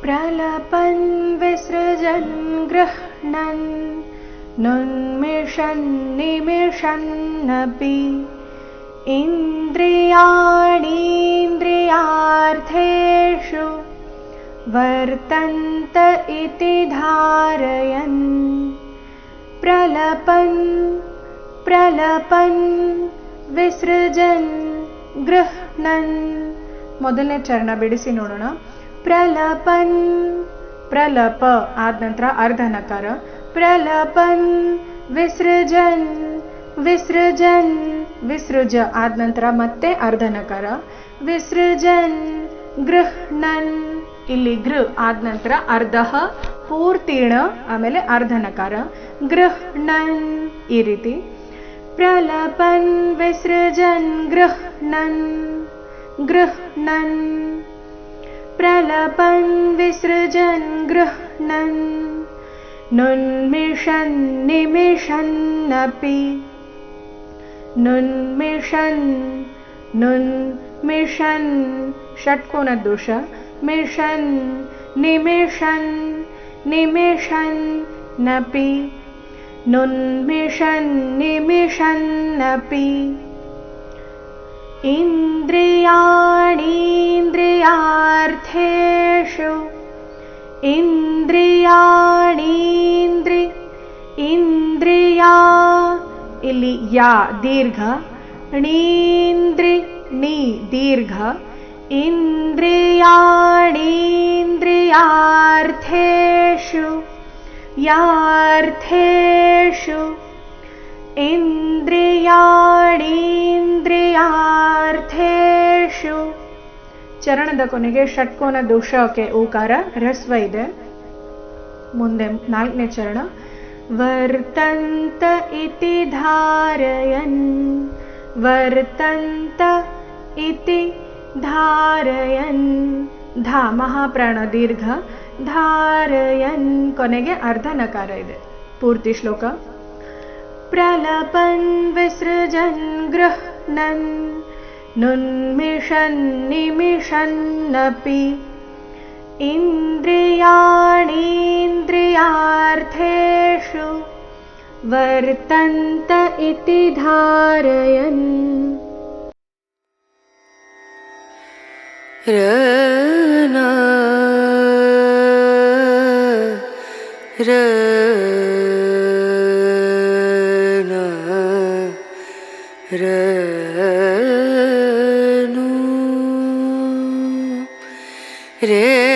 प्रलपन् विसृजन् गृह्णन् नुन्मिषन् निमिषन्नपि इन्द्रियाणीन्द्रियार्थेषु वर्तन्त इति धारयन् प्रलपन् प्रलपन् विसृजन् गृह्णन् ಮೊದಲನೇ ಚರಣ ಬಿಡಿಸಿ ನೋಡೋಣ. ಪ್ರಲಪನ್ ಪ್ರಲಪ ಆದ ನಂತರ ಅರ್ಧ ನಕಾರ. ಪ್ರಲಪನ್ ವಿಸೃಜನ್ ವಿಸೃಜನ್ ವಿಸೃಜ ಆದ ನಂತರ ಮತ್ತೆ ಅರ್ಧ ನಕಾರ. ವಿಸೃಜನ್ ಗೃಹ್ಣನ್ ಇಲ್ಲಿ ಗೃ ಆದ ನಂತರ ಅರ್ಧ ಪೂರ್ತಿಣ ಆಮೇಲೆ ಅರ್ಧ ನಕಾರ. ಗೃಹ್ಣನ್ ಈ ರೀತಿ. ಪ್ರಲಪನ್ ವಿಸೃಜನ್ ಗೃಹ್ಣನ್ ಗೃಹ್ಣನ್ ಪ್ರಲಪನ್ ವಿಸೃಜನ್ ಗೃಹ್ಣನ್ ನುನ್ಮಿಷನ್ ನಿಮಿಷನ್ನಪಿ ನುನ್ಮಿಷನ್ ನುನ್ಮಿಷನ್ ಷಟ್ಕೋನ ದೋಷ. ಮಿಷನ್ ನಿಮಿಷನ್ ನಿಮಿಷನ್ನಪಿ ನುನ್ಮಿಷನ್ ನಿಮಿಷನ್ನಪಿ ಇಂದ್ರಿಯಾಣೀಂದ್ರಿಯಾರ್ಥೇಷು ಇಂದ್ರಿಯಾ ಇಲ್ಲಿ ಯಾ ದೀರ್ಘ. ಣೀಂದ್ರಿ ನೀ ದೀರ್ಘ. ಇಂದ್ರಿಯಾಣೀಂದ್ರಿಯಾರ್ಥೇಷು ಯಾರ್ಥೇಷು ಇಂದ್ರಿಯಾಣೀಂದ್ರಿಯಾರ್ಥೇಷು ಚರಣದ ಕೊನೆಗೆ ಷಟ್ಕೋನ ದೋಷಕ್ಕೆ ಓಕಾರ ಹ್ರಸ್ವ ಇದೆ. ಮುಂದೆ ನಾಲ್ಕನೇ ಚರಣ. ವರ್ತಂತ ಇತಿ ಧಾರಯನ್ ವರ್ತಂತ ಇತಿ ಧಾರಯನ್ ಧಾ ಮಹಾಪ್ರಾಣ ದೀರ್ಘ. ಧಾರಯನ್ ಕೊನೆಗೆ ಅರ್ಧ ನಕಾರ ಇದೆ. ಪೂರ್ತಿ ಶ್ಲೋಕ. ಪ್ರಲಪನ್ ವಿಸೃಜನ್ ಗೃಹ್ಣನ್ ನುನ್ಮಿಷನ್ ನಿಮಿಷನ್ನಪಿ ಇಂದ್ರಿಯಾಣೀಂದ್ರಿಯಾರ್ಥೇಷು ವರ್ತಂತ ಇತಿ ಧಾರಯನ್. रे